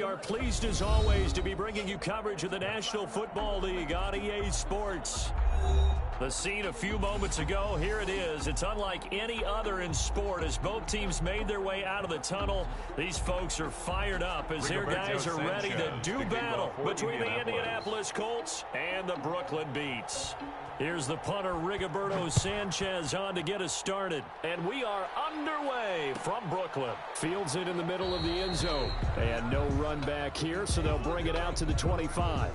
we are pleased as always to be bringing you coverage of the National Football League on EA Sports. The scene a few moments ago, here it is. It's unlike any other in sport as both teams made their way out of the tunnel. These folks are fired up as their guys are ready to do battle between the Indianapolis Colts and the Brooklyn Beats. Here's the punter, Rigoberto Sanchez, on to get us started. And we are underway from Brooklyn. Fields it in the middle of the end zone. And no run back here, so they'll bring it out to the 25.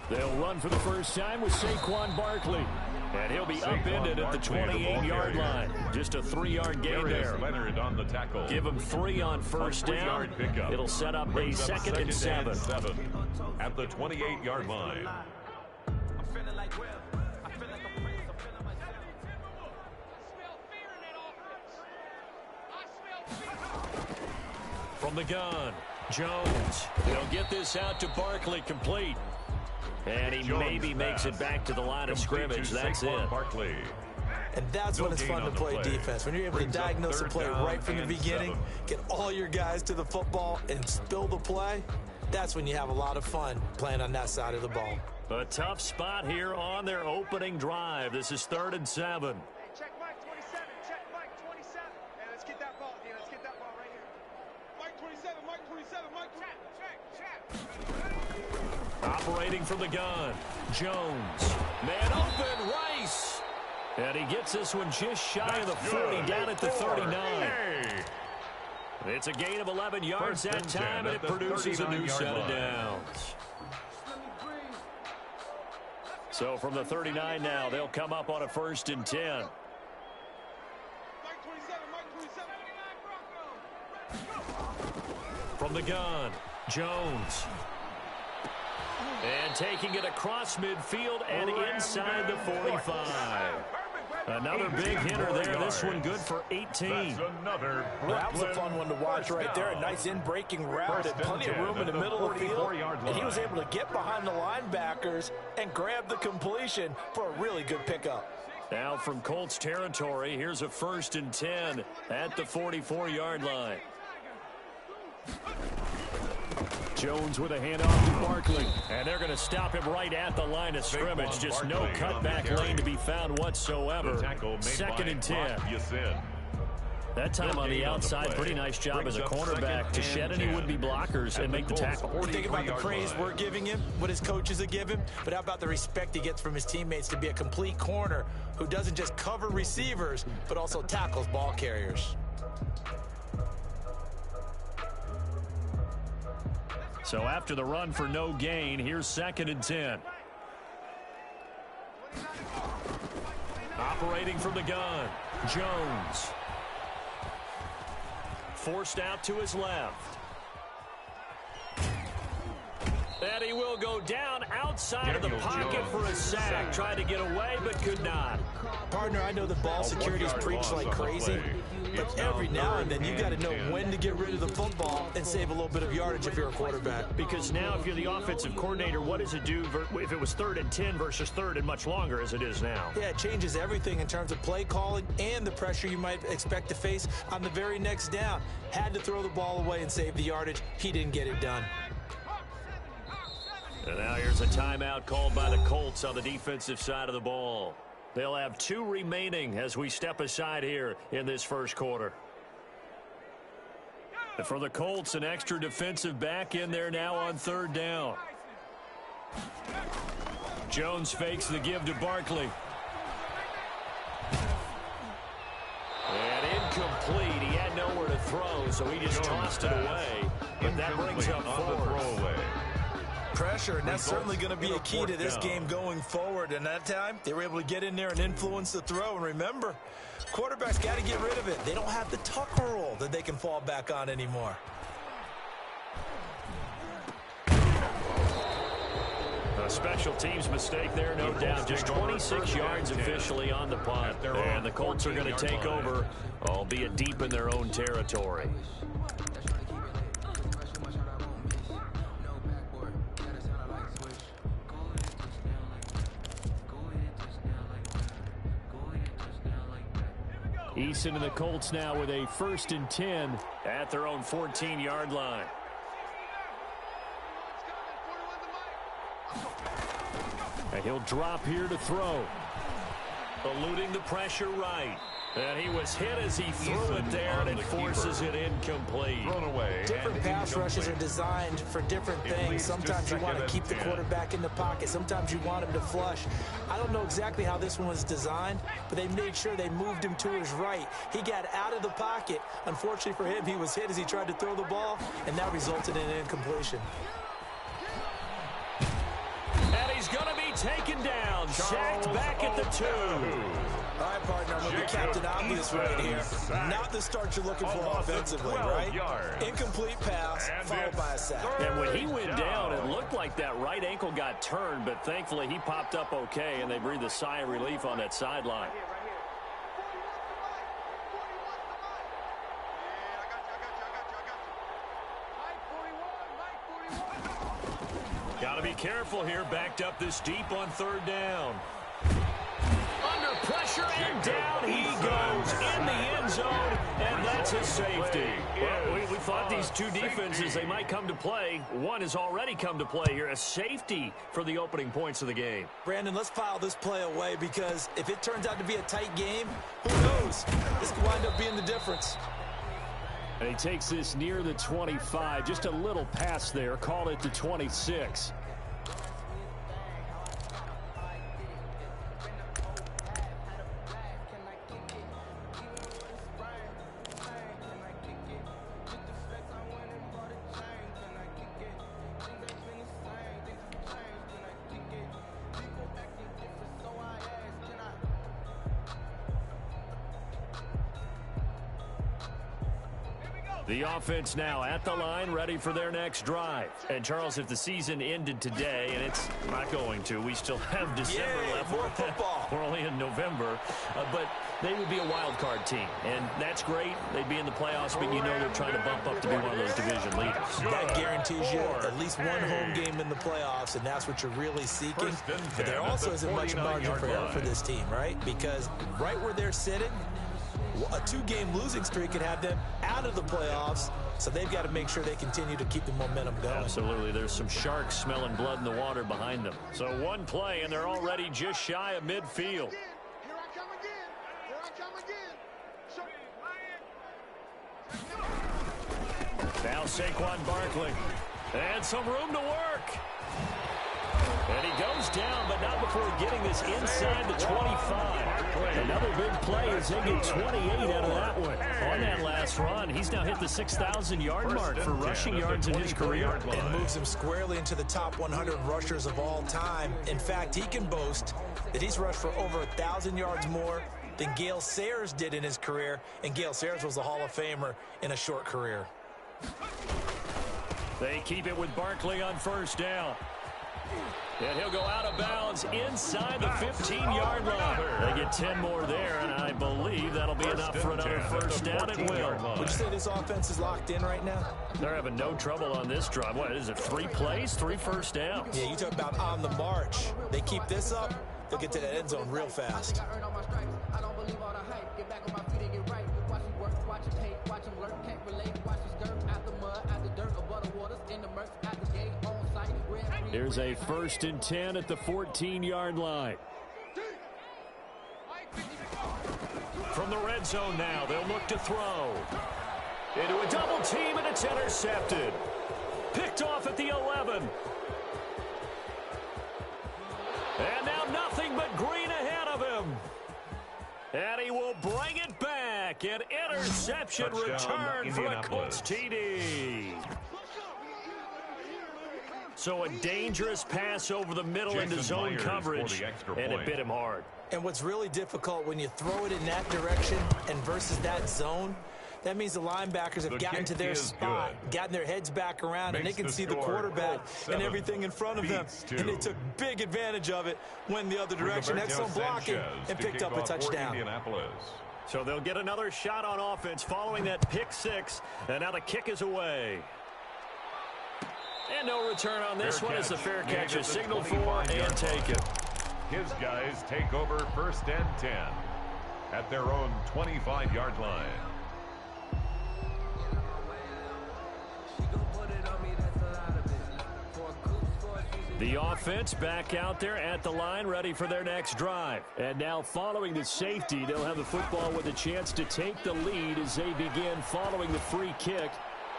They'll run for the first time with Saquon Barkley. And he'll be upended at the 28-yard line. Just a 3-yard gain there. Leonard on the tackle. Give him 3 on first down. It'll set up a second and 7. At the 28-yard line. From the gun, Jones. They'll get this out to Barkley, complete. And he maybe makes it back to the line of scrimmage. That's it. Barkley. And that's when it's fun to play defense. When you're able to diagnose a play right from the beginning, get all your guys to the football and spill the play, that's when you have a lot of fun playing on that side of the ball. A tough spot here on their opening drive. This is 3rd and 7. Check Mike 27. Check Mike 27. Hey, let's get that ball, dude. Let's get that ball right here. Mike 27. Mike 27. Mike 27. Check. Operating from the gun, Jones. Man open, Rice. And he gets this one just shy of the 40, down at the 39. Hey. It's a gain of 11 yards that time, and it produces a new set of downs. So from the 39 now, they'll come up on a 1st and 10. Mike 27. Mike 27. From the gun, Jones. And taking it across midfield and inside the 45. Another big hitter there. This one good for 18. That was a fun one to watch right there. A nice in-breaking route and plenty of room in the middle of the field. And he was able to get behind the linebackers and grab the completion for a really good pickup. Now from Colts territory, here's a 1st and 10 at the 44-yard line. Jones with a handoff to Barkley. And they're going to stop him right at the line of scrimmage. Just no cutback lane to be found whatsoever. 2nd and 10. That time on the outside, pretty nice job as a cornerback to shed any would-be blockers and make the tackle. You think about the praise we're giving him, what his coaches are giving, but how about the respect he gets from his teammates to be a complete corner who doesn't just cover receivers, but also tackles ball carriers. So after the run for no gain, here's 2nd and 10. Operating from the gun, Jones. Forced out to his left. And he will go down outside of the pocket for a sack. Tried to get away, but could not. Partner, I know the ball security is preached like crazy, but every now and then you got to know when to get rid of the football and save a little bit of yardage if you're a quarterback. Because now if you're the offensive coordinator, what does it do if it was 3rd and 10 versus 3rd and much longer as it is now? Yeah, it changes everything in terms of play calling and the pressure you might expect to face on the very next down. Had to throw the ball away and save the yardage. He didn't get it done. And now here's a timeout called by the Colts on the defensive side of the ball. They'll have 2 remaining as we step aside here in this first quarter. And for the Colts, an extra defensive back in there now on 3rd down. Jones fakes the give to Barkley. And incomplete. He had nowhere to throw, so he just tossed it away. But that brings up 4th. Pressure, and that's certainly going to be a key to this game going forward. And that time, they were able to get in there and influence the throw. And remember, quarterbacks got to get rid of it. They don't have the tucker roll that they can fall back on anymore. A special teams mistake there, no doubt. Just 26 yards officially on the punt. And the Colts are going to take over, albeit deep in their own territory. Eason and the Colts now with a 1st and 10 at their own 14-yard line. And he'll drop here to throw. Eluding the pressure right. And he was hit as he threw it there, and it forces it incomplete. Different pass rushes are designed for different things. Sometimes you want to keep the quarterback in the pocket. Sometimes you want him to flush. I don't know exactly how this one was designed, but they made sure they moved him to his right. He got out of the pocket. Unfortunately for him, he was hit as he tried to throw the ball, and that resulted in an incompletion. And he's going to be taken down, sacked back at the 2. All right, partner, I'm going to be Captain Obvious right here. Not the start you're looking for offensively, right? Incomplete pass, followed by a sack. And when he went down, it looked like that right ankle got turned, but thankfully he popped up okay, and they breathed a sigh of relief on that sideline. Got to be careful here, backed up this deep on 3rd down. Under pressure, and down he goes in the end zone, and that's his safety. Well, we thought these two defenses, they might come to play. One has already come to play here, a safety for the opening points of the game. Brandon, let's file this play away, because if it turns out to be a tight game, who knows? This could wind up being the difference. And he takes this near the 25, just a little pass there, call it the 26. The offense now at the line, ready for their next drive. And, Charles, if the season ended today, and it's not going to, we still have December left. More football. We're only in November. But they would be a wild card team, and that's great. They'd be in the playoffs, but you know they're trying to bump up to be one of those division leaders. That guarantees you at least one home game in the playoffs, and that's what you're really seeking. But there also isn't much margin for error for this team, right? Because right where they're sitting, a 2-game losing streak could have them out of the playoffs, so they've got to make sure they continue to keep the momentum going. Absolutely. There's some sharks smelling blood in the water behind them. So one play, and they're already just shy of midfield. Here I come again. Here I come again. Now Saquon Barkley. And some room to work. And he goes down, but not before getting this inside the 25. Another big play as they get 28 out of that one. On that last run, he's now hit the 6,000-yard mark for rushing yards in his career. And moves him squarely into the top 100 rushers of all time. In fact, he can boast that he's rushed for over 1,000 yards more than Gale Sayers did in his career. And Gale Sayers was a Hall of Famer in a short career. They keep it with Barkley on 1st down. And he'll go out of bounds inside the 15-yard line. They get 10 more there, and I believe that'll be enough for another 1st down at will. Would you say this offense is locked in right now? They're having no trouble on this drive. What is it, 3 plays, 3 first downs? Yeah, you talk about on the march. They keep this up, they'll get to that end zone real fast. Here's a 1st and 10 at the 14-yard line. From the red zone now, they'll look to throw. Into a double team, and it's intercepted. Picked off at the 11. And now nothing but green ahead of him. And he will bring it back. An interception return for a Colts TD. So a dangerous pass over the middle into zone coverage, and it bit him hard. And what's really difficult when you throw it in that direction and versus that zone, That means the linebackers have gotten to their spot, gotten their heads back around, and they can see the quarterback and everything in front of them. And they took big advantage of it, went the other direction, excellent blocking, and picked up a touchdown. So they'll get another shot on offense following that pick six, and now the kick is away. And no return on this one as the fair catch is signaled for and taken. His guys take over 1st and 10 at their own 25-yard line. The offense back out there at the line, ready for their next drive. And now following the safety, they'll have the football with a chance to take the lead as they begin following the free kick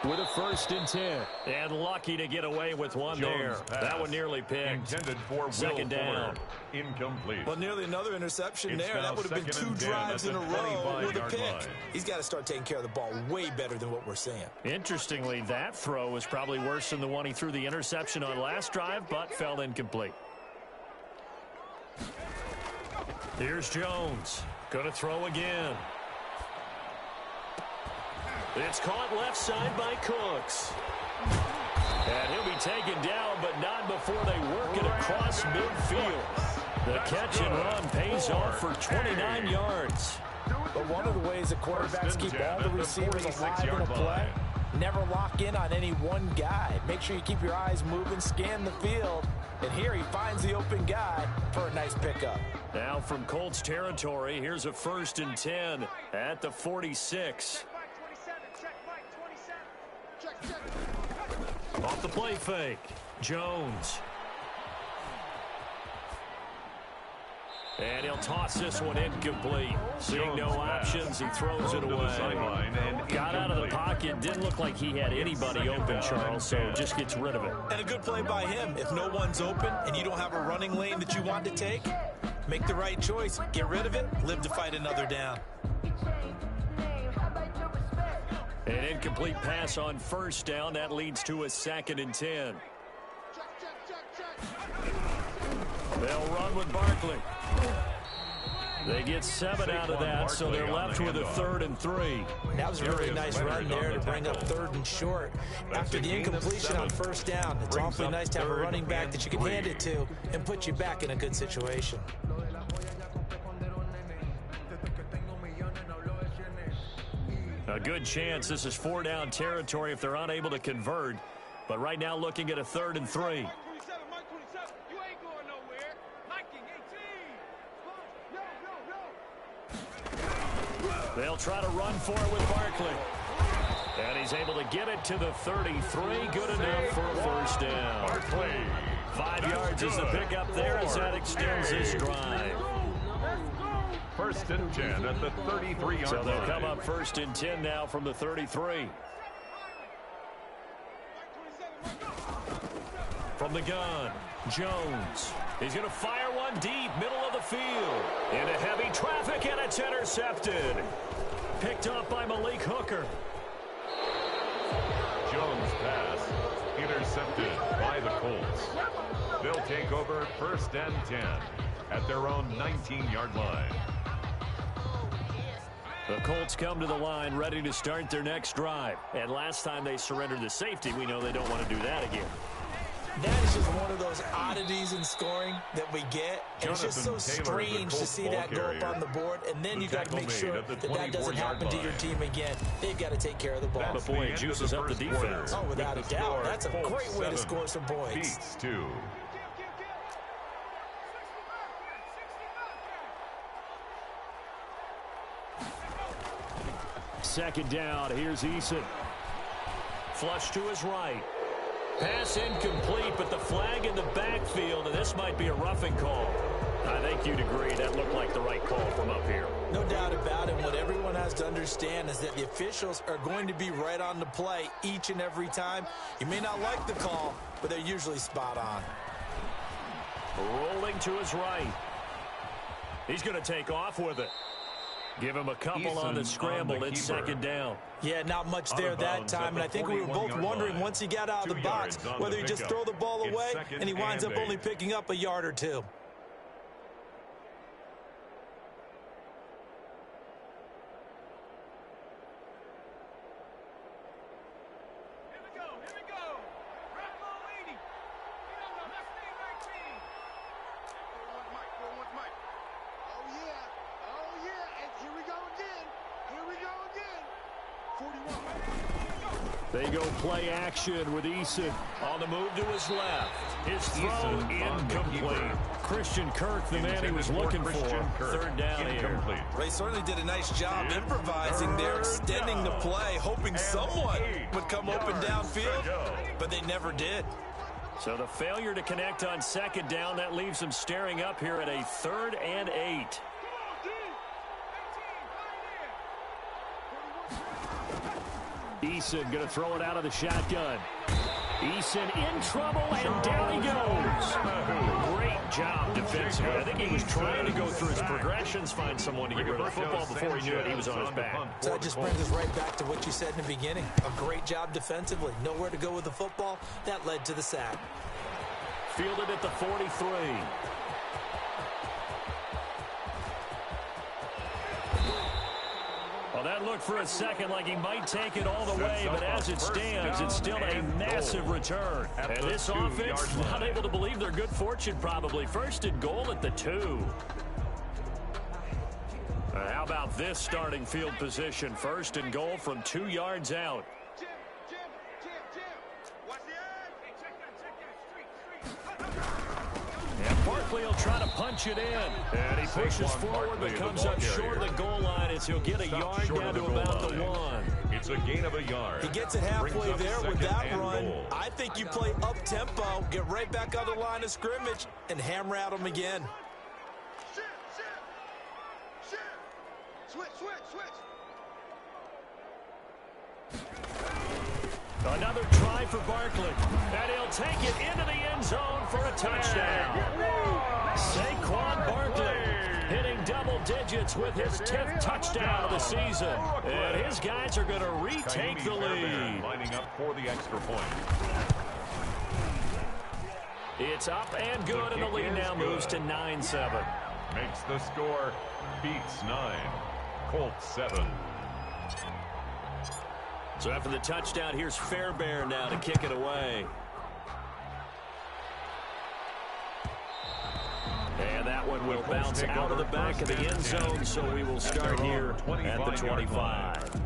with a 1st and 10. And lucky to get away with one there. That one nearly picked. Intended for 2nd down. Incomplete. Well, nearly another interception there. That would have been 2 drives in a row with a pick. He's got to start taking care of the ball way better than what we're seeing. Interestingly, that throw was probably worse than the one he threw the interception on last drive, but fell incomplete. Here's Jones. Going to throw again. It's caught left side by Cooks. And he'll be taken down, but not before they work it across midfield. The catch and run pays off for 29 yards. But one of the ways the quarterbacks keep all the receivers alive in a play, never lock in on any one guy. Make sure you keep your eyes moving, scan the field. And here he finds the open guy for a nice pickup. Now from Colts territory, here's a 1st and 10 at the 46. Off the play fake, Jones. And he'll toss this one incomplete. Seeing no options, he throws it away. Got out of the pocket, didn't look like he had anybody open, Charles, so just gets rid of it. And a good play by him. If no one's open and you don't have a running lane that you want to take, make the right choice, get rid of it, live to fight another down. An incomplete pass on 1st down. That leads to a 2nd and 10. They'll run with Barkley. They get 7 out of that, so they're left with a 3rd and 3. That was a really nice run there to bring up 3rd and short. After the incompletion on 1st down, it's awfully nice to have a running back that you can hand it to and put you back in a good situation. A good chance this is 4-down territory if they're unable to convert. But right now looking at a 3rd and 3. They'll try to run for it with Barkley. And he's able to get it to the 33. Good enough for a 1st down. Barkley. 5 yards is the pickup there as that extends this drive. 1st and 10 at the 33-yard line. So they'll come up 1st and 10 now from the 33. From the gun, Jones. He's going to fire one deep, middle of the field. Into heavy traffic, and it's intercepted. Picked up by Malik Hooker. Jones' pass intercepted by the Colts. They'll take over 1st and 10 at their own 19-yard line. The Colts come to the line ready to start their next drive. And last time they surrendered the safety, we know they don't want to do that again. That is just one of those oddities in scoring that we get. And it's just so strange to see that go up on the board. And then you got to make sure that that doesn't happen to your team again. They've got to take care of the ball. But boy, it juices up the defense. Oh, without a doubt. That's a great way to score some points. Beats 2. Second down, here's Eason. Flush to his right. Pass incomplete, but the flag in the backfield, and this might be a roughing call. I think you'd agree that looked like the right call from up here. No doubt about it. What everyone has to understand is that the officials are going to be right on the play each and every time. You may not like the call, but they're usually spot on. Rolling to his right. He's going to take off with it. Give him a couple on the scramble. It's second down. Yeah, not much there that time. And I think we were both wondering once he got out of the box whether he just throw the ball away and he winds up only picking up a yard or two. They go play action with Eason on the move to his left. His throw incomplete. Christian Kirk, the man he was looking for. Third down here. They certainly did a nice job improvising there, extending the play, hoping someone would come open downfield, but they never did. So the failure to connect on second down, that leaves them staring up here at a 3rd and 8. Eason going to throw it out of the shotgun. Eason in trouble, and down he goes. Great job defensively. I think he was trying to go through his progressions, find someone to get rid of the football. Before he knew it, he was on his back. So that just brings us right back to what you said in the beginning. A great job defensively. Nowhere to go with the football. That led to the sack. Fielded at the 43. Well, that looked for a second like he might take it all the way, but as it stands, it's still a massive return. And this offense, not able to believe their good fortune probably. 1st and goal at the 2. How about this starting field position? 1st and goal from 2 yards out. And Barkley will try to punch it in. And he pushes forward but comes up short of the goal line as he'll get a yard down to about the 1. It's a gain of a yard. He gets it halfway there with that run. I think you play up-tempo, get right back on the line of scrimmage, and hammer at him again. Switch. Another try for Barkley. And he'll take it into the end zone for a touchdown. Saquon Barkley hitting double digits with his 10th touchdown of the season. And his guys are going to retake the lead. Lining up for the extra point. It's up and good, and the lead now moves to 9-7. Makes the score. Beats 9. Colts 7. So after the touchdown, here's Fairbairn now to kick it away. And that one will bounce out of the back of the end zone, so we will start here at the 25.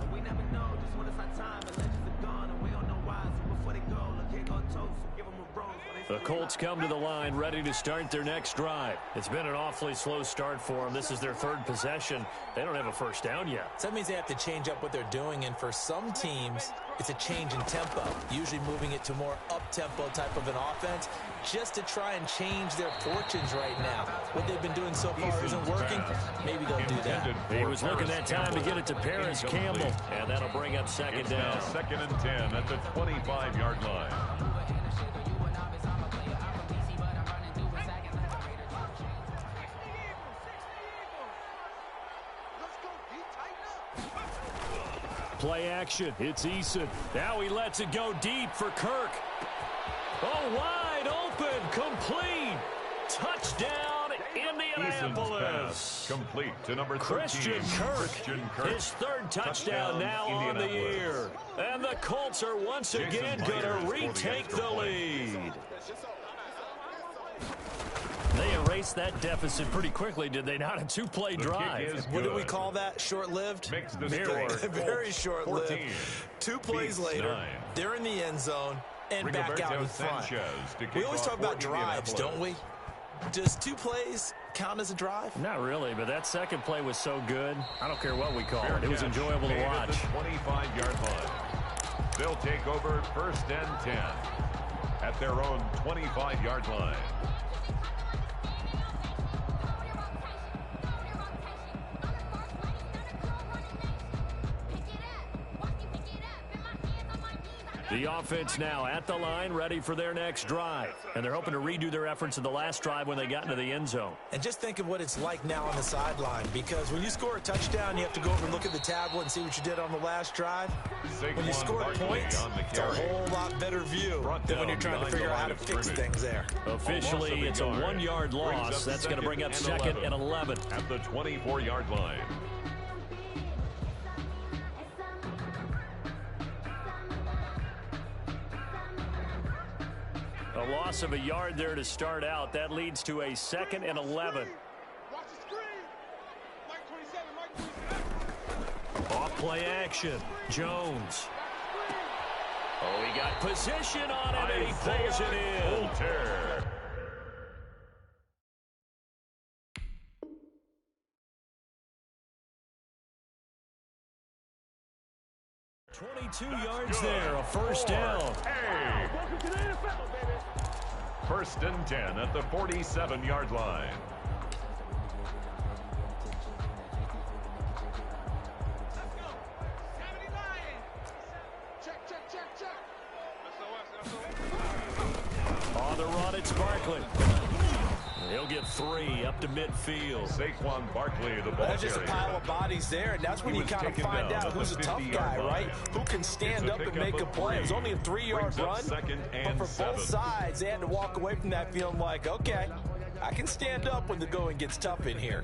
The Colts come to the line ready to start their next drive. It's been an awfully slow start for them. This is their 3rd possession. They don't have a first down yet. So that means they have to change up what they're doing, and for some teams, it's a change in tempo, usually moving it to more up-tempo type of an offense, just to try and change their fortunes right now. What they've been doing so far isn't working. Maybe they'll do that. He was looking that time to get it to Paris Campbell, and that'll bring up second down. 2nd and 10 at the 25-yard line. Play action. It's Eason. Now he lets it go deep for Kirk. Oh, wide open. Complete. Touchdown, Indianapolis. Complete to number 13. Christian Kirk. His 3rd touchdown now on the year. And the Colts are once again going to retake the lead. They erased that deficit pretty quickly, did they not? A 2-play drive. What do we call that? Short-lived? Very short-lived. 2 plays later, they're in the end zone and back out in front. We always talk about drives, don't we? Does 2 plays count as a drive? Not really, but that second play was so good. I don't care what we call it. It was enjoyable to watch. 25-yard line. They'll take over 1st and 10 at their own 25-yard line. The offense now at the line, ready for their next drive. And they're hoping to redo their efforts in the last drive when they got into the end zone. And just think of what it's like now on the sideline, because when you score a touchdown, you have to go over and look at the tablet and see what you did on the last drive. When you score points, it's a whole lot better view than when you're trying to figure out how to fix things there. Officially, it's a 1-yard loss. That's going to bring up 2nd and 11. At the 24-yard line. A loss of a yard there to start out. That leads to a 2nd and 11. Off play action. Jones. Oh, he got position on it, and he pulls it in. 22 yards there, a first down. Hey. Welcome to the NFL, baby. First and 10 at the 47-yard line. Let's go. 79. Check, check, check, check. On the run, it's Barkley. He'll get 3 up to midfield. Saquon Barkley, the ball That's just a pile of bodies there, and that's when you kind of find out who's a tough guy, right? Who can stand up and make a play. It was only a 3-yard run, but for both sides, they had to walk away from that feeling like, okay, I can stand up when the going gets tough in here.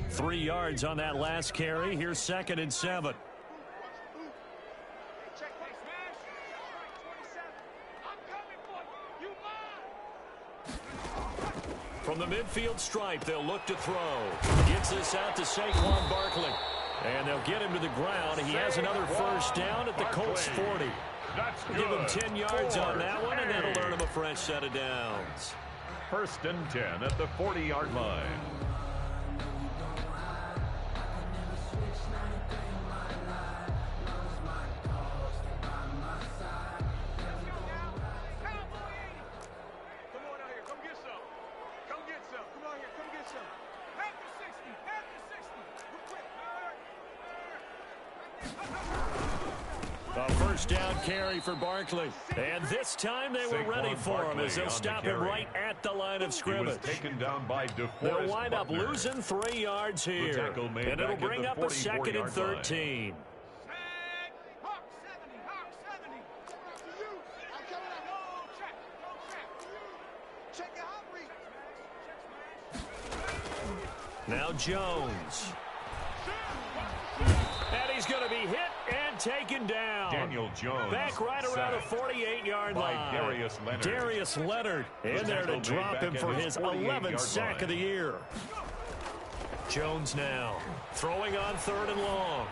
3 yards on that last carry. Here's 2nd and 7. Check, play, smash. 27. I'm coming for you. You mine. From the midfield stripe, they'll look to throw. Gets this out to Saquon Barkley. And they'll get him to the ground. He has another first down at the Colts 40. Give him 10 yards on that one, and that'll earn him a fresh set of downs. First and 10 at the 40-yard line. A first down carry for Barkley. And this time they were ready for him as they'll stop him right at the line of scrimmage. Taken down by they'll wind up losing 3 yards here. And it'll bring up a 2nd and 13. Now Jones. And he's going to be hit and taken down. Daniel Jones. Back right around the 48-yard line. Darius Leonard in there to drop him for his 11th sack of the year. Jones now throwing on 3rd and long.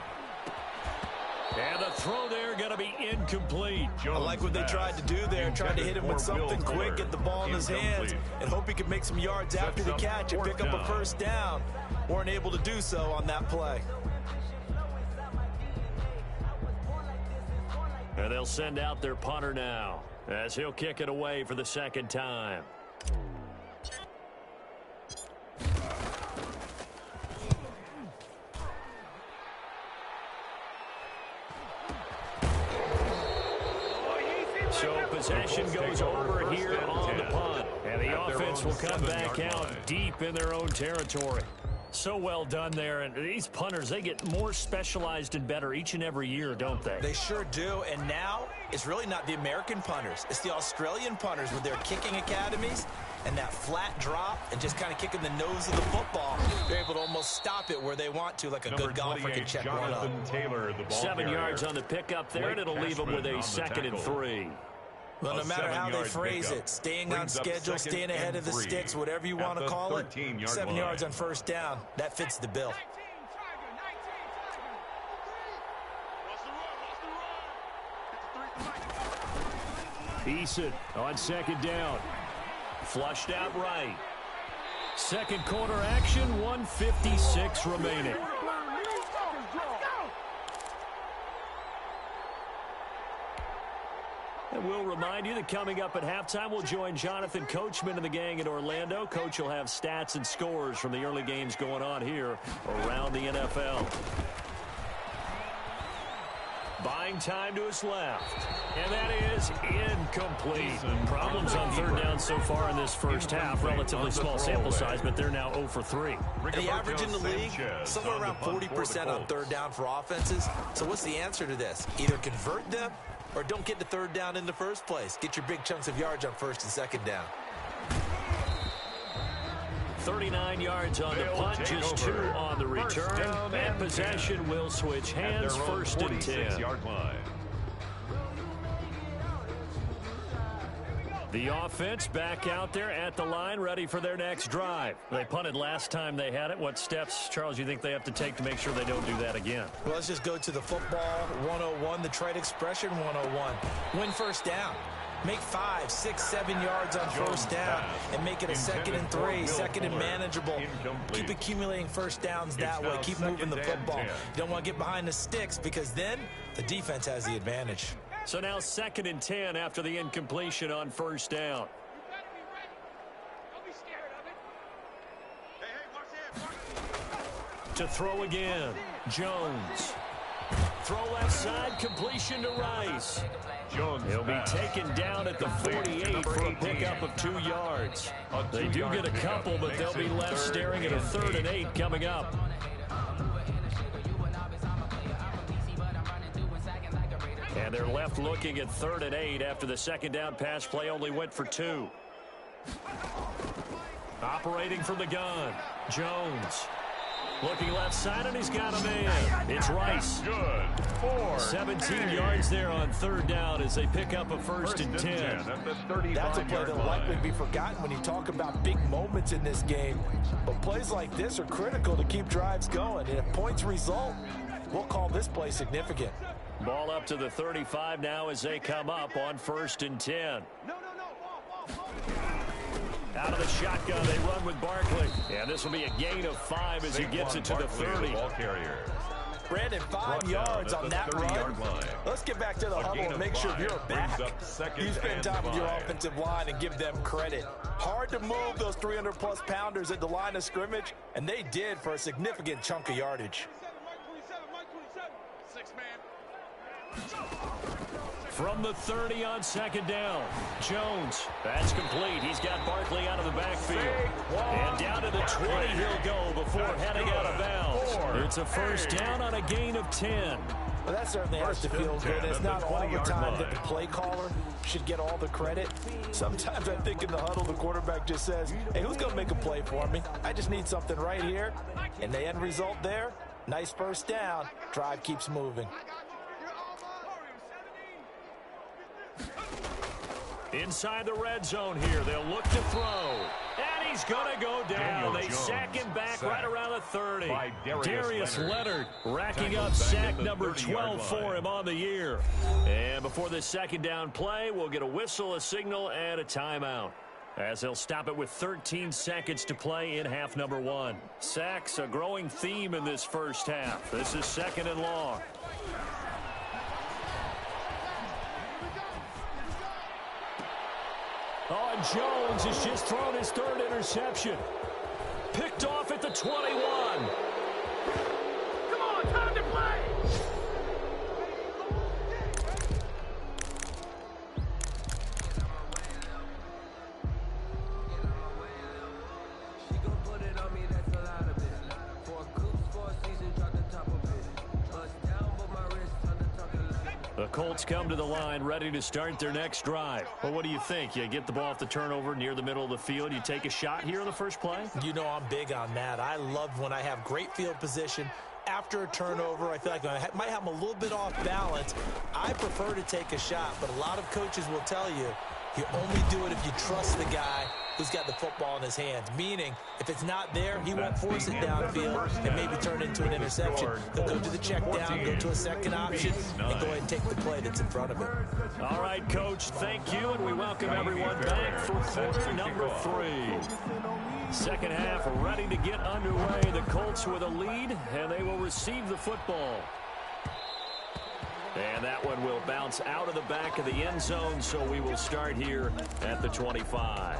And the throw there going to be incomplete. I like what they tried to do there, tried to hit him with something quick, get the ball in his hands, and hope he could make some yards after the catch and pick up a first down. Weren't able to do so on that play. And they'll send out their punter now as he'll kick it away for the 2nd time. So possession goes over here on the punt. And the offense will come back out deep in their own territory. So well done there. And these punters, they get more specialized and better each and every year, don't they? They sure do. And now it's really not the American punters. It's the Australian punters with their kicking academies and that flat drop and just kind of kicking the nose of the football. They're able to almost stop it where they want to, like a good golfer can check one up. Taylor, the ball 7 carrier. yards on the pickup there, and it'll leave them with a 2nd and 3. Well, no matter how they phrase it, staying on schedule, staying ahead of the sticks, whatever you want to call it, 7 yards on first down, that fits the bill. Eason on 2nd down. Flushed out right. 2nd quarter action, 1:56 remaining. And we'll remind you that coming up at halftime, we'll join Jonathan Coachman and the gang in Orlando. Coach will have stats and scores from the early games going on here around the NFL. Buying time to his left. And that is incomplete. Problems on 3rd down so far in this first half. Relatively small sample size, but they're now 0 for 3. The average in the league, somewhere around 40% on 3rd down for offenses. So what's the answer to this? Either convert them or don't get to 3rd down in the first place. Get your big chunks of yards on 1st and 2nd down. 39 yards on the punt, just 2 on the return. And possession will switch hands, 1st and 10. Yard line. The offense back out there at the line, ready for their next drive. They punted last time they had it. What steps, Charles, you think they have to take to make sure they don't do that again? Well, let's just go to the football 101, the trade expression 101. Win first down. Make 5, 6, 7 yards on first down and make it a 2nd and 3, 2nd and manageable. Keep accumulating first downs that way. Keep moving the football. You don't want to get behind the sticks because then the defense has the advantage. So now 2nd and 10 after the incompletion on first down. To throw again, Jones. Throw left side, completion to Rice. Jones He'll be taken down at the 48 for a pickup of 2 yards. They do get a couple, but they'll be left staring at a 3rd and 8 coming up. And they're left looking at 3rd and 8 after the 2nd down pass play only went for 2. Operating from the gun, Jones. Looking left side, and he's got a man. It's Rice. Good. 17 yards there on 3rd down as they pick up a 1st and 10. That's a play that'll likely be forgotten when you talk about big moments in this game. But plays like this are critical to keep drives going. And if points result, we'll call this play significant. Ball up to the 35 now as they come up on 1st and 10. Out of the shotgun, they run with Barkley. And this will be a gain of 5 as he gets it to the 30. Brandon, 5 yards on that run. Let's get back to the huddle and make sure you're back. You spend time with your offensive line and give them credit. Hard to move those 300-plus pounders at the line of scrimmage, and they did for a significant chunk of yardage. From the 30 on 2nd down, Jones. That's complete. He's got Barkley out of the backfield. And down to the 20 he'll go before heading out of bounds. It's a 1st down on a gain of 10. Well, that certainly has to feel good. It's not all the time that the play caller should get all the credit. Sometimes I think in the huddle, the quarterback just says, hey, who's going to make a play for me? I just need something right here. And the end result there, nice 1st down. Drive keeps moving. Inside the red zone here, they'll look to throw. And he's going to go down. They sack him back right around the 30. Darius Leonard racking up sack number 12 for him on the year. And before this 2nd down play, we'll get a whistle, a signal, and a timeout, as they'll stop it with 13 seconds to play in half number 1. Sacks, a growing theme in this first half. This is 2nd and long. Oh, and Jones has just thrown his 3rd interception. Picked off at the 21. Come on, time to play! The Colts come to the line ready to start their next drive. Well, what do you think? You get the ball off the turnover near the middle of the field. You take a shot here in the first play? You know I'm big on that. I love when I have great field position. After a turnover, I feel like I might have them a little bit off balance. I prefer to take a shot, but a lot of coaches will tell you, you only do it if you trust the guy who's got the football in his hands. Meaning, if it's not there, he won't force it downfield and maybe turn it into an interception. He'll go to the check down, go to a second option, and go ahead and take the play that's in front of him. All right, Coach, thank you, and we welcome everyone back for quarter number 3. Second half ready to get underway. The Colts with a lead, and they will receive the football. And that one will bounce out of the back of the end zone, so we will start here at the 25.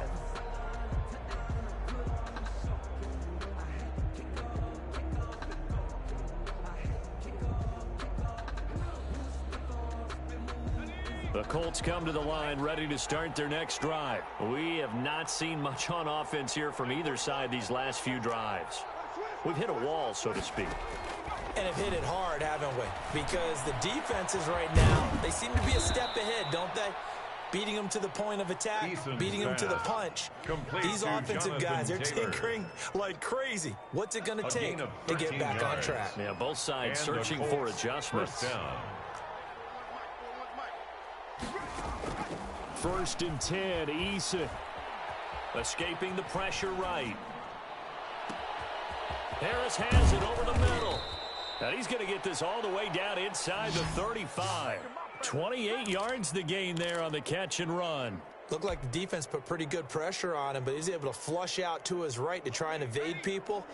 The Colts come to the line ready to start their next drive. We have not seen much on offense here from either side these last few drives. We've hit a wall, so to speak. And have hit it hard, haven't we? Because the defenses right now, they seem to be a step ahead, don't they? Beating them to the point of attack, beating them to the punch. These offensive guys, they're tinkering like crazy. What's it going to take to get back on track? Yeah, both sides searching for adjustments. 1st and 10, Eason. Escaping the pressure right. Harris has it over the middle. And he's going to get this all the way down inside the 35. 28 yards the gain there on the catch and run. Looked like the defense put pretty good pressure on him, but he's able to flush out to his right to try and evade people.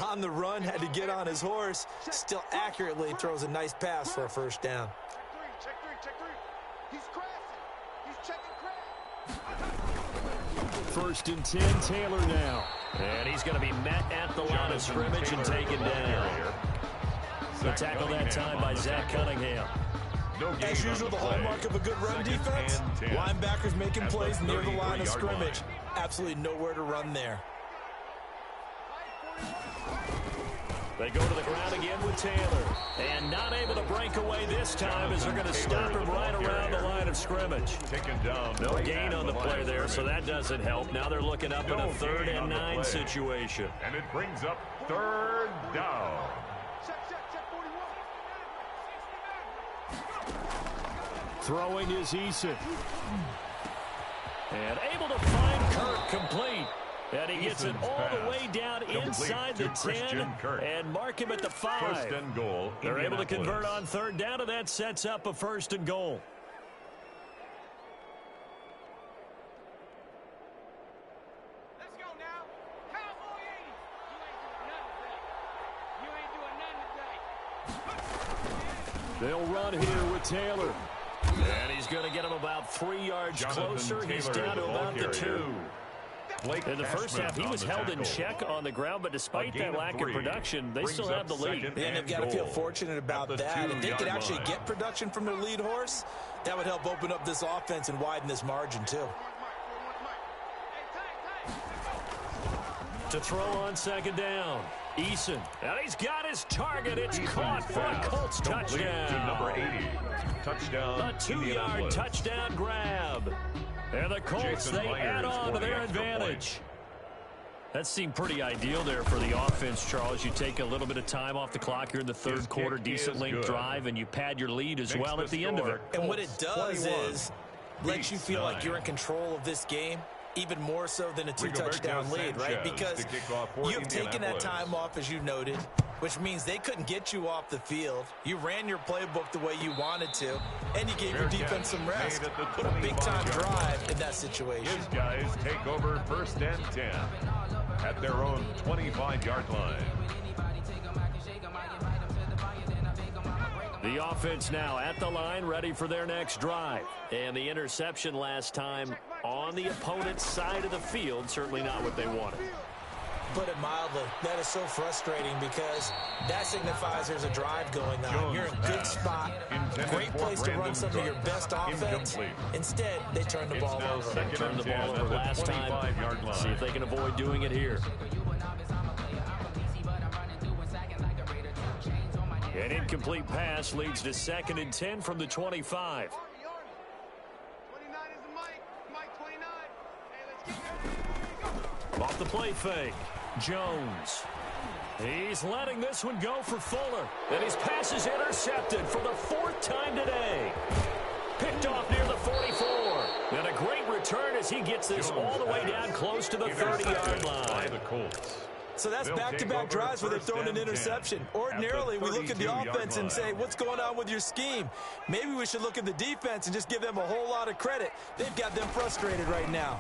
On the run, had to get on his horse. Still accurately throws a nice pass for a 1st down. Check three. He's crashing. He's checking crash. 1st and 10, Taylor now. And he's going to be met at the line of scrimmage and taken down. The tackle that time by Zach Cunningham. As usual, the hallmark of a good run defense, linebackers making plays near the line of scrimmage. Absolutely nowhere to run there. They go to the ground again with Taylor. And not able to break away this time as they're going to stop him right around the line of scrimmage. No gain on the play there, so that doesn't help. Now they're looking up in a 3rd and 9 situation. And it brings up 3rd down. Throwing is Eason. And able to find Kirk complete. And he gets it all the way down inside the 10 and mark him at the 5. 1st and goal. They're able to convert on 3rd down, and that sets up a 1st and goal. Let's go now. Cowboy 80. You ain't doing nothing today. You ain't doing nothing today. They'll run here with Taylor. And he's going to get him about 3 yards closer. He's down to about the 2. In the 1st half, he was held in check on the ground, but despite that lack of production, they still have the lead. And they've got to feel fortunate about that. If they could actually get production from their lead horse, that would help open up this offense and widen this margin, too. To throw on 2nd down, Eason. And he's got his target. It's caught for a Colts touchdown. Number 80. Touchdown. A 2-yard touchdown grab. And the Colts, they add on to their advantage. That seemed pretty ideal there for the offense, Charles. You take a little bit of time off the clock here in the 3rd quarter, decent length drive, and you pad your lead as well at the end of it. And what it does is lets you feel like you're in control of this game, even more so than a 2-touchdown lead, right? Because you've taken that time off, as you noted, which means they couldn't get you off the field. You ran your playbook the way you wanted to, and you gave your defense some rest. Put a big-time drive in that situation. His guys take over 1st and 10 at their own 25-yard line. The offense now at the line, ready for their next drive. And the interception last time on the opponent's side of the field, certainly not what they wanted. Put it mildly, that is so frustrating because that signifies there's a drive going on. You're in a good spot, great place to run some of your best offense. Instead, they turn the ball over. They turned the ball over last time. See if they can avoid doing it here. An incomplete pass leads to 2nd and 10 from the 25. 29 is the Mike 29. Hey, let's get Off the play fake, Jones. He's letting this one go for Fuller. And his pass is intercepted for the 4th time today. Picked off near the 44. And a great return as he gets this all the way down close to the 30-yard line. So that's back-to-back drives where they're throwing an interception. Ordinarily, we look at the offense and say, what's going on with your scheme? Maybe we should look at the defense and just give them a whole lot of credit. They've got them frustrated right now.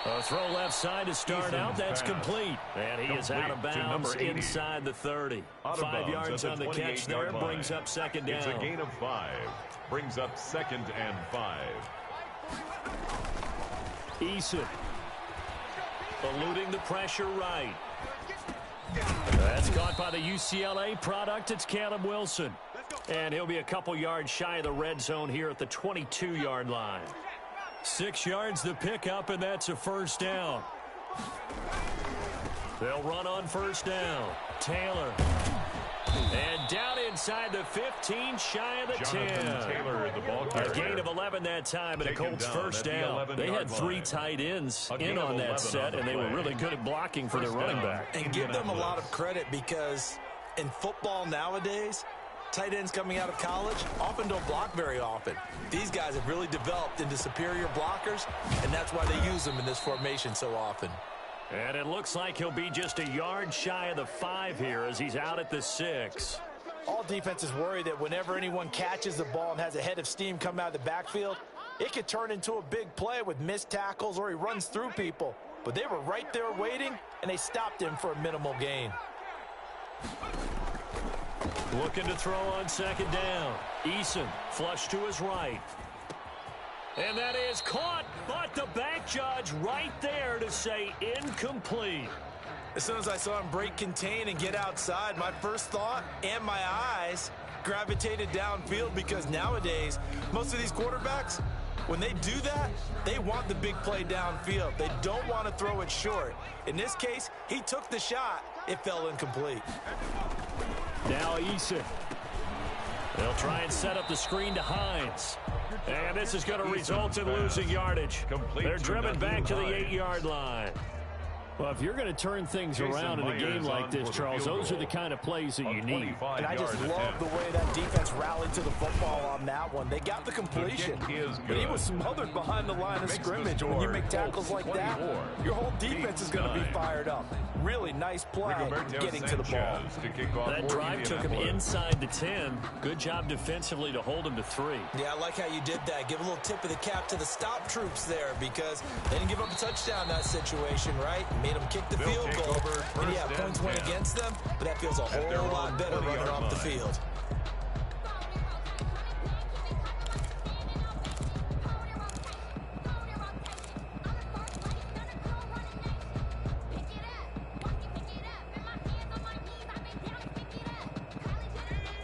A throw left side to start out. That's complete. And he is out of bounds inside the 30. 5 yards on the catch there. Brings up 2nd down. It's a gain of 5. Brings up 2nd and 5. Eason. Eluding the pressure right. That's caught by the UCLA product. It's Caleb Wilson. And he'll be a couple yards shy of the red zone here at the 22-yard line. 6 yards the pickup, and that's a 1st down. They'll run on 1st down. Taylor. And down inside the 15, shy of the 10. Taylor, the ball carrier. A gain of 11 that time, and a Colts 1st down. They had 3 tight ends in on that set, and they were really good at blocking for their running back. And give them a lot of credit because in football nowadays, Tight ends coming out of college often don't block very often. These guys have really developed into superior blockers, and that's why they use them in this formation so often. And it looks like he'll be just a yard shy of the 5 here as he's out at the 6. All defenses worry that whenever anyone catches the ball and has a head of steam come out of the backfield, it could turn into a big play with missed tackles or he runs through people. But they were right there waiting, and they stopped him for a minimal gain. Looking to throw on second down. Eason flush to his right. And that is caught, but the back judge right there to say incomplete. As soon as I saw him break contain and get outside, my first thought and my eyes gravitated downfield, because nowadays, most of these quarterbacks, when they do that, they want the big play downfield. They don't want to throw it short. In this case, he took the shot. It fell incomplete. Now Eason. They'll try and set up the screen to Hines. And this is going to result in losing yardage. They're driven back to the 8-yard line. Well, if you're going to turn things around in a game like this, Charles, those are the kind of plays that you need. And I just love the way that defense rallied to the football on that one. They got the completion, but he was smothered behind the line of scrimmage. When you make tackles like that, your whole defense is going to be fired up. Really nice play getting to the ball. That drive took him inside the 10. Good job defensively to hold him to 3. Yeah, I like how you did that. Give a little tip of the cap to the stop troops there, because they didn't give up a touchdown in that situation, right? Made them kick the field goal. And yeah, points went against them, but that feels a whole lot better running off the field.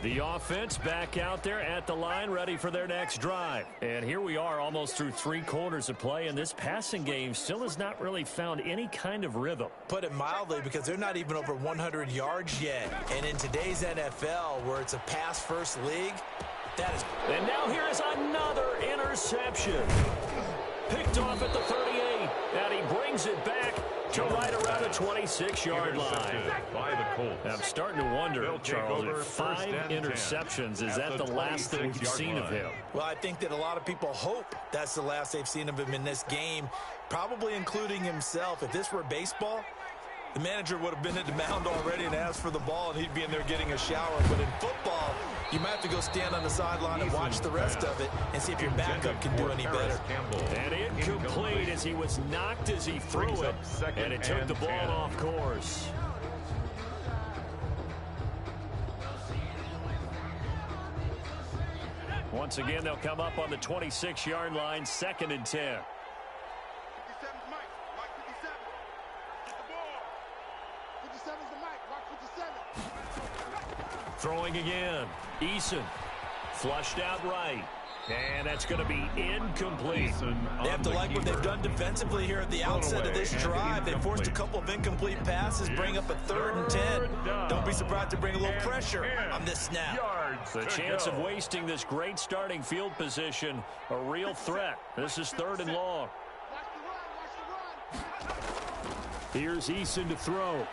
The offense back out there at the line, ready for their next drive. And here we are almost through 3 quarters of play, and this passing game still has not really found any kind of rhythm. Put it mildly, because they're not even over 100 yards yet. And in today's NFL, where it's a pass-first league, that is... And now here is another interception. Picked off at the 38, and he brings it back to right around the 26-yard line. By the Colts. I'm starting to wonder, Charles, if 5 interceptions, is that the last that we've seen of him? Well, I think that a lot of people hope that's the last they've seen of him in this game, probably including himself. If this were baseball, the manager would have been at the mound already and asked for the ball, and he'd be in there getting a shower. But in football, you might have to go stand on the sideline and watch the rest of it and see if your backup can do any better. And incomplete as he was knocked as he threw it, and it took the ball off course. Once again, they'll come up on the 26-yard line, 2nd and 10. Throwing again. Eason flushed out right. And that's going to be incomplete. They have to like what they've done defensively here at the outset of this drive. They forced a couple of incomplete passes, bring up a 3rd and 10. Don't be surprised to bring a little pressure on this snap. The chance of wasting this great starting field position, a real threat. This is 3rd and long. Here's Eason to throw.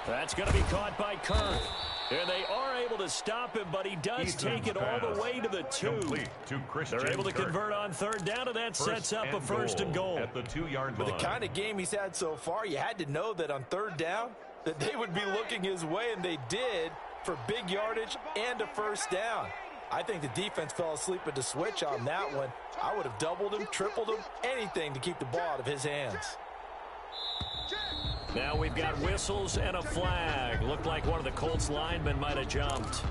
That's going to be caught by Kirk. And they are able to stop him, but he does take it all the way to the 2. They're able to convert on 3rd down, and that sets up a 1st and goal. At the 2-yard line. With the kind of game he's had so far, you had to know that on 3rd down, that they would be looking his way, and they did, for big yardage and a 1st down. I think the defense fell asleep at the switch on that one. I would have doubled him, tripled him, anything to keep the ball out of his hands. Now we've got whistles and a flag. Looked like one of the Colts linemen might have jumped.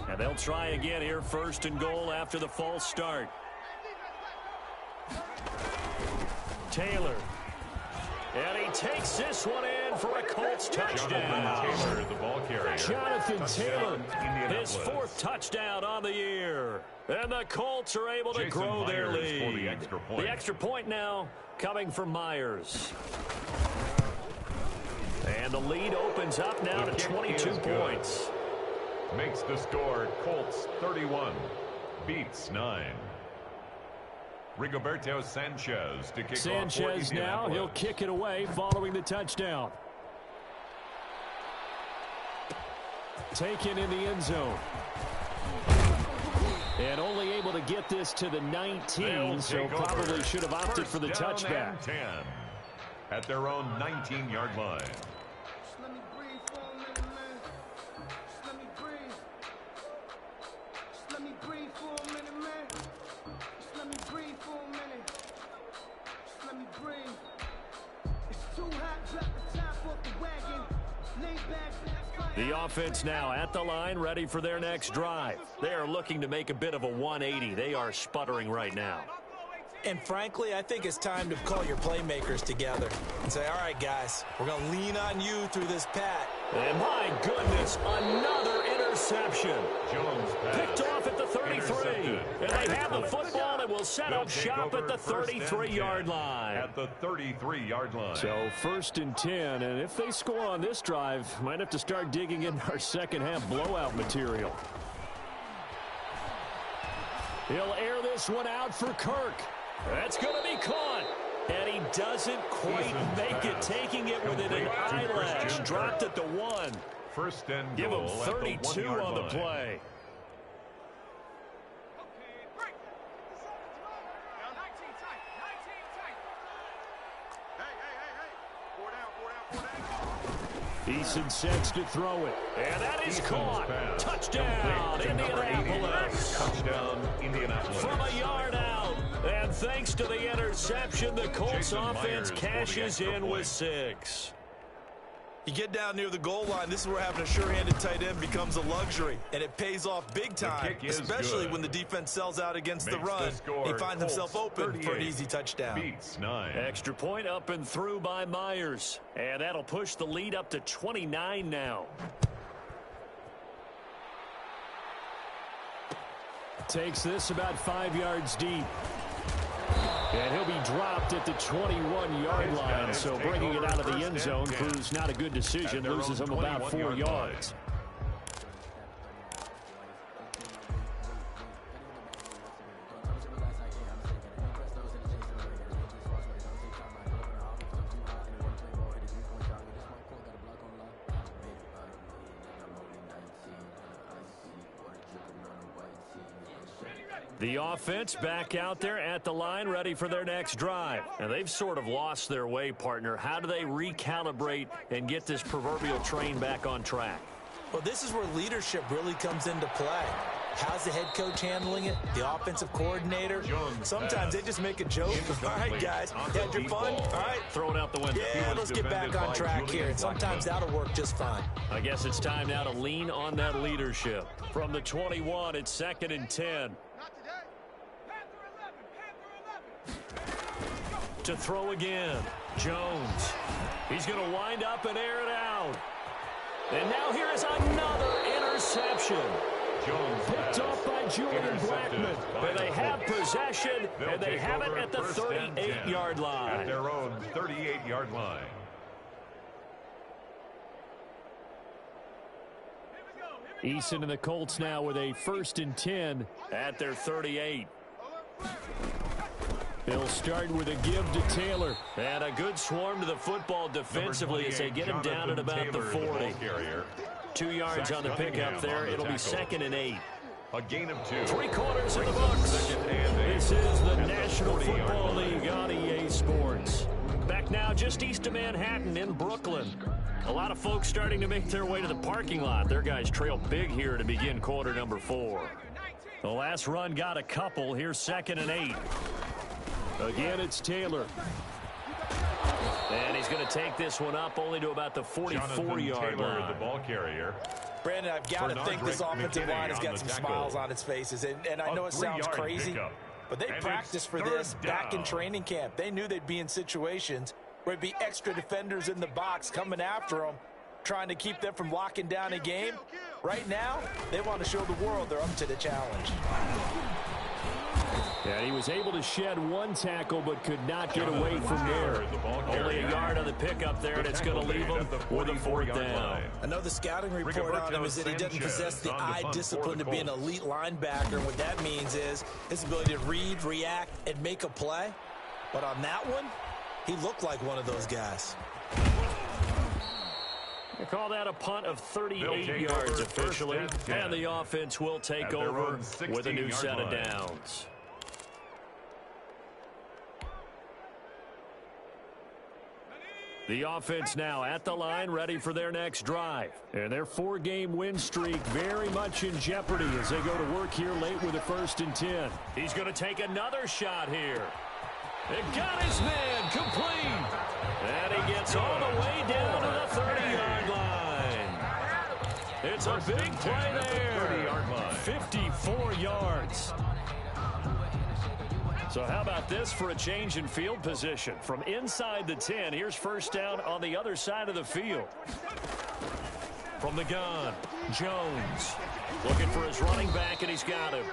And they'll try again here, 1st and goal after the false start. Taylor. And he takes this one in for a Colts touchdown. Taylor, the ball carrier. Jonathan Taylor, his 4th touchdown on the year. And the Colts are able to grow their lead. For the extra point. The extra point now coming from Myers. And the lead opens up now to 22 points. Makes the score Colts 31, beats 9. Rigoberto Sanchez to kick Sanchez off. Now, he'll kick it away following the touchdown. Taken in the end zone. And only able to get this to the 19, so probably should have opted for the touchback. 10 at their own 19-yard line. Let me breathe for a minute, man. Let me breathe. Let me breathe for a minute, man. Let me breathe for a minute. Let me breathe. It's too hot, drop the top off the wagon. Lay back. The offense now at the line, ready for their next drive. They are looking to make a bit of a 180. They are sputtering right now. And frankly, I think it's time to call your playmakers together and say, all right, guys, we're going to lean on you through this pat. And my goodness, another interception. Jones Picked off at the 33. And they have the football and will set up shop at the 33-yard line. At the 33-yard line. So 1st and 10, and if they score on this drive, might have to start digging in our second half blowout material. He'll air this one out for Kirk. That's going to be caught. And he doesn't quite make it, taking it within an eyelash. Dropped at the 1. 1st and Give him goal 32 on the play. Eason sets to throw it. And that is caught. Touchdown, Indianapolis. Touchdown, Indianapolis. From a yard out. And thanks to the interception, the Colts offense cashes in with 6. You get down near the goal line, this is where having a sure-handed tight end becomes a luxury, and it pays off big time, especially when the defense sells out against the run. He finds himself open for an easy touchdown. Beats 9. Extra point up and through by Myers. And that'll push the lead up to 29 now. Takes this about 5 yards deep. And he'll be dropped at the 21-yard line, so bringing it out of the end zone proves not a good decision, loses him about 4 yards. The offense back out there at the line, ready for their next drive. And they've sort of lost their way, partner. How do they recalibrate and get this proverbial train back on track? Well, this is where leadership really comes into play. How's the head coach handling it? The offensive coordinator? Sometimes they just make a joke. All right, guys, you had your fun? All right. Throw it out the window. Yeah, let's get back on track here. And sometimes that'll work just fine. I guess it's time now to lean on that leadership. From the 21, it's 2nd and 10. To throw again, Jones. He's going to wind up and air it out. And now here is another interception. Jones picked off by Julian Blackman. But they have possession, and they have it at the 38-yard line. At their own 38-yard line. Eason and the Colts now with a 1st and 10 at their 38. They'll start with a give to Taylor. And a good swarm to the football defensively as they get him down at about the 40. 2 yards on the pickup there. It'll be 2nd and 8. A gain of 2. 3 quarters in the books. This is the National Football League on EA Sports. Back now just east of Manhattan in Brooklyn. A lot of folks starting to make their way to the parking lot. Their guys trail big here to begin quarter number 4. The last run got a couple. Here's 2nd and 8. Again, it's Taylor. And he's going to take this one up only to about the 44-yard line. The ball carrier. Brandon, I've got to think this offensive line has got some smiles on its faces. And I know it sounds crazy, but they practiced for this back in training camp. They knew they'd be in situations where there'd be extra defenders in the box coming after them, trying to keep them from locking down a game. Right now, they want to show the world they're up to the challenge. And he was able to shed one tackle but could not get away from there. Only a yard on the pickup there, and it's going to leave him with a fourth down. I know the scouting report on him is that he doesn't possess the eye discipline to be an elite linebacker. What that means is his ability to read, react, and make a play. But on that one, he looked like one of those guys. They call that a punt of 38 yards officially. And the offense will take over with a new set of downs. The offense now at the line, ready for their next drive. And their 4-game win streak very much in jeopardy as they go to work here late with a 1st and 10. He's going to take another shot here. It got his man complete. And he gets all the way down to the 30-yard line. It's a big play there. 54 yards. So how about this for a change in field position? From inside the 10, here's first down on the other side of the field. From the gun, Jones looking for his running back, and he's got him.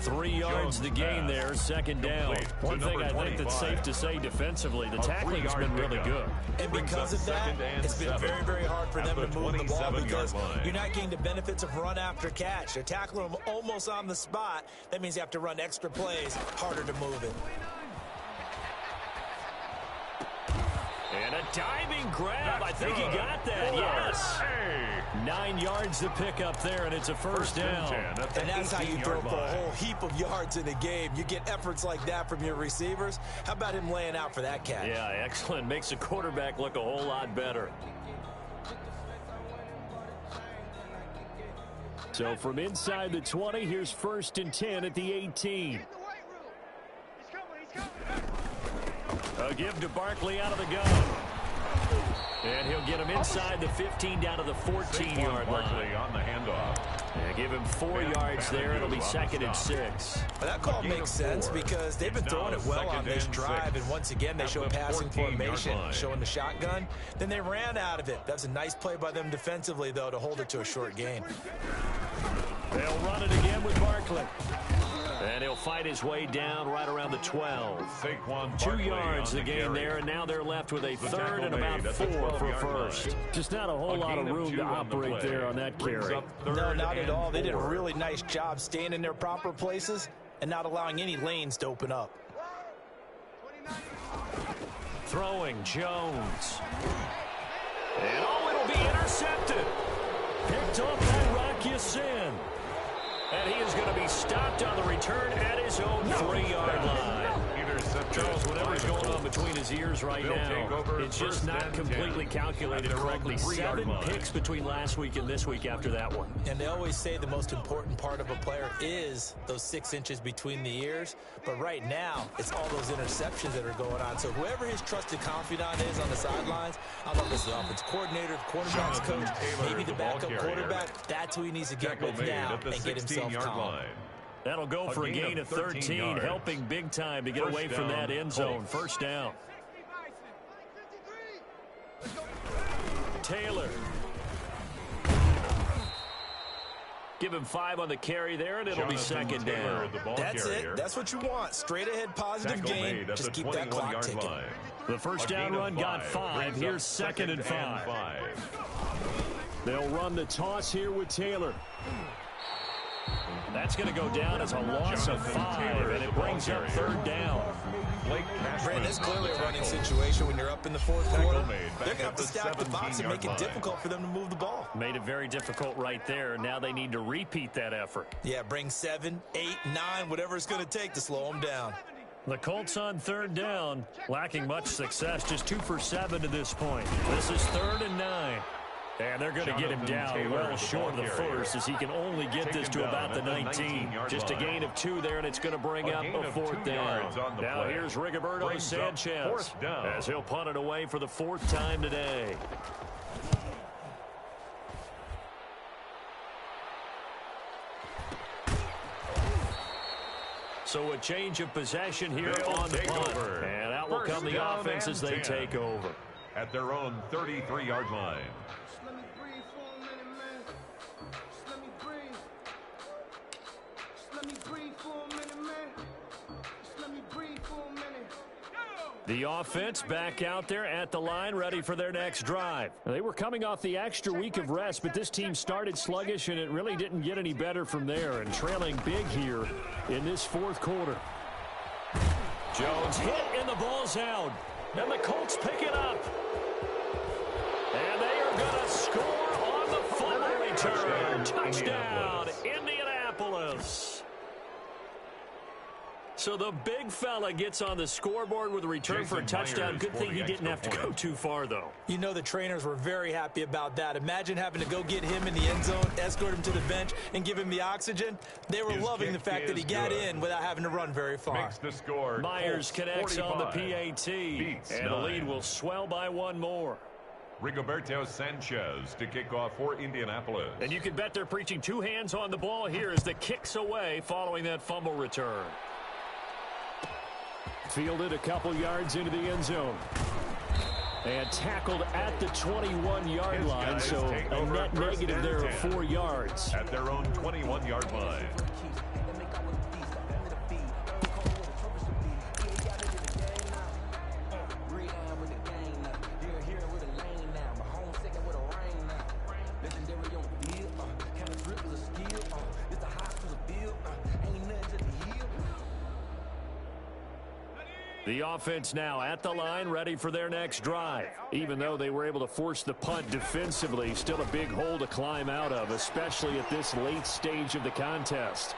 3 yards the gain there, second down. One thing I think that's safe to say defensively, the tackling's been really good. And because of that, it's been very, very hard for them to move the ball because you're not getting the benefits of run after catch. They're tackling them almost on the spot. That means you have to run extra plays, harder to move it. And a diving grab. I think he got that. Yes. 9 yards to pick up there, and it's a first down. And that's how you throw for a whole heap of yards in a game. You get efforts like that from your receivers. How about him laying out for that catch? Yeah, excellent. Makes the quarterback look a whole lot better. So from inside the 20, here's 1st and 10 at the 18. A give to Barkley out of the gun. And he'll get him inside the 15 down to the 14-yard line. On the handoff. And give him 4 yards there. It'll be 2nd and 6. Well, that call makes sense because they've been throwing it well on this drive. And once again, they show passing formation, showing the shotgun. Then they ran out of it. That's a nice play by them defensively, though, to hold it to a short gain. They'll run it again with Barkley. And he'll fight his way down right around the 12. 2 yards the gain there, and now they're left with a 3rd and about 4 for first. Just not a whole lot of room to operate there on that carry. No, not at all. They did a really nice job staying in their proper places and not allowing any lanes to open up. Throwing Jones. And it'll be intercepted. Picked off by Rocky Sin. And he is going to be stopped on the return at his own 3-yard line. Charles, whatever's going on between his ears right now, it's just not completely calculated correctly. 7 picks between last week and this week after that one. And they always say the most important part of a player is those 6 inches between the ears. But right now, it's all those interceptions that are going on. So whoever his trusted confidant is on the sidelines, I don't know if it's the offensive coordinator, the quarterback's coach, maybe the backup quarterback, that's who he needs to get with now and get himself calm. That'll go for a gain of 13, helping big time to get away from that end zone. First down. Taylor. Give him 5 on the carry there, and it'll be 2nd down. That's it. That's what you want. Straight ahead positive gain. Just keep that clock ticking. The first down run got 5. Here's 2nd and 5. They'll run the toss here with Taylor. That's going to go down as a loss of 5, and it brings up 3rd down. Brandon, it's clearly a running situation when you're up in the 4th quarter. They're going to have to stack the box and make it difficult for them to move the ball. Made it very difficult right there. Now they need to repeat that effort. Yeah, bring 7, 8, 9, whatever it's going to take to slow them down. The Colts on 3rd down, lacking much success, just 2 for 7 to this point. This is 3rd and 9. And they're going to get him down well short of the first as he can only get this to about the 19. Just a gain of 2 there, and it's going to bring up a 4th down. Now here's Rigoberto Sanchez as he'll punt it away for the 4th time today. So a change of possession here on the punt. And out will come the offense as they take over. At their own 33-yard line. Let me breathe for a minute, man. The offense back out there at the line, ready for their next drive. They were coming off the extra week of rest, but this team started sluggish, and it really didn't get any better from there, and trailing big here in this fourth quarter. Jones hit, and the ball's out. And the Colts pick it up. And they are going to score on the fumble return. Touchdown, Indianapolis. So the big fella gets on the scoreboard with a return for a touchdown. Good thing he didn't have to go too far, though. You know the trainers were very happy about that. Imagine having to go get him in the end zone, escort him to the bench, and give him the oxygen. They were loving the fact that he got in without having to run very far. Makes the score. Myers connects on the PAT, and the lead will swell by one more. Rigoberto Sanchez to kick off for Indianapolis. And you can bet they're preaching two hands on the ball here as the kick's away following that fumble return. Fielded a couple yards into the end zone. And tackled at the 21-yard line, so a net negative there of 4 yards. At their own 21-yard line. The offense now at the line, ready for their next drive. Even though they were able to force the punt defensively, still a big hole to climb out of, especially at this late stage of the contest.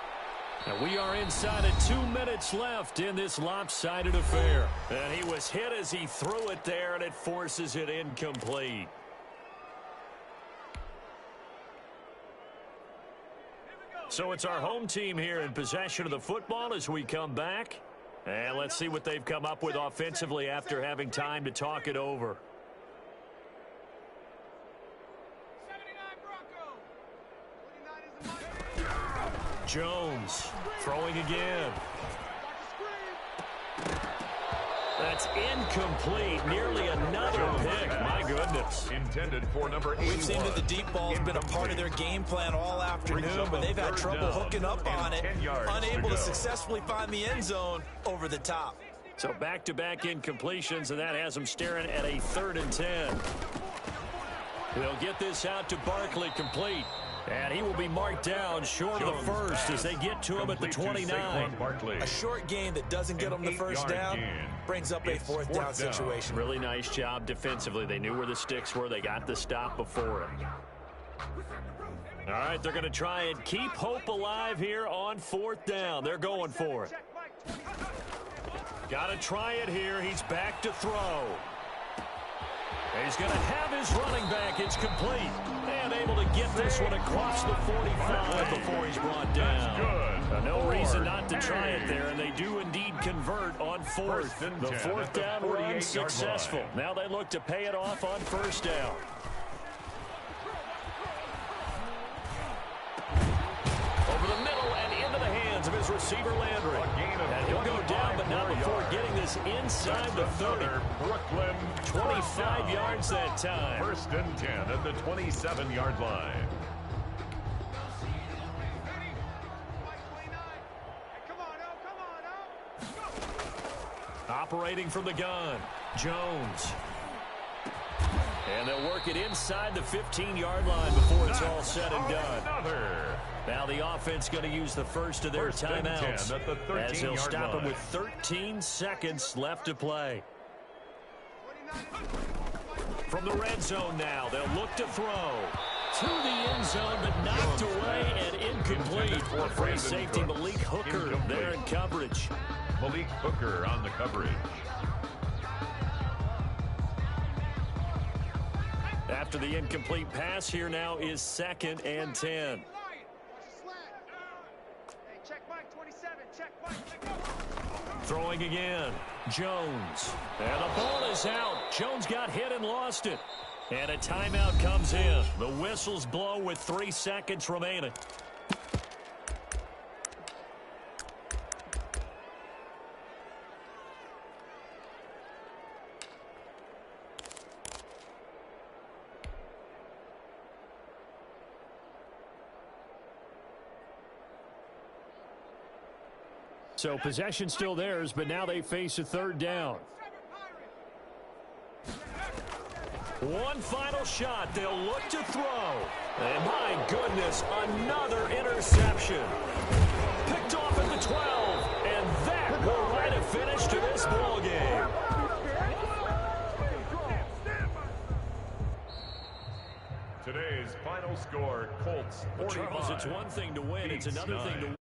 And we are inside of 2 minutes left in this lopsided affair. And he was hit as he threw it there, and it forces it incomplete. So it's our home team here in possession of the football as we come back. And let's see what they've come up with offensively after having time to talk it over. Jones throwing again. That's incomplete. Nearly another pick. My goodness. Intended for number 81. We've seen that the deep ball has been a part of their game plan all afternoon, but they've had trouble hooking up on it, unable to successfully find the end zone over the top. So back-to-back incompletions, and that has them staring at a 3rd and 10. They'll get this out to Barkley complete. And he will be marked down short of the first as they get to him at the 29. A short gain that doesn't get them the first down brings up a fourth down situation. Really nice job defensively. They knew where the sticks were. They got the stop before it. All right, they're going to try and keep hope alive here on 4th down. They're going for it. Got to try it here. He's back to throw. He's going to have his running back. It's complete. And able to get this one across the 45 before he's brought down. No reason not to try it there, and they do indeed convert on 4th. The 4th down run successful. Now they look to pay it off on 1st down. Over the middle and into the hands of his receiver Landry. And he'll go down, but not before getting this inside the 30. Brooklyn 25 yards that time. 1st and 10 at the 27-yard line. Operating from the gun, Jones. And they'll work it inside the 15-yard line before it's all said and done. Now the offense going to use the first of their timeouts as they'll stop him with 13 seconds left to play. From the red zone now, they'll look to throw. To the end zone, but knocked away and incomplete. For free safety, Malik Hooker there in coverage. Malik Hooker on the coverage. After the incomplete pass, here now is 2nd and 10. Throwing again, Jones. And the ball is out. Jones got hit and lost it. And a timeout comes in. The whistles blow with 3 seconds remaining. So possession still theirs, but now they face a 3rd down. One final shot. They'll look to throw. And my goodness, another interception. Picked off at the 12. And that will write a finish to this ball game. Today's final score, Colts 45. Charles, it's one thing to win. It's another thing to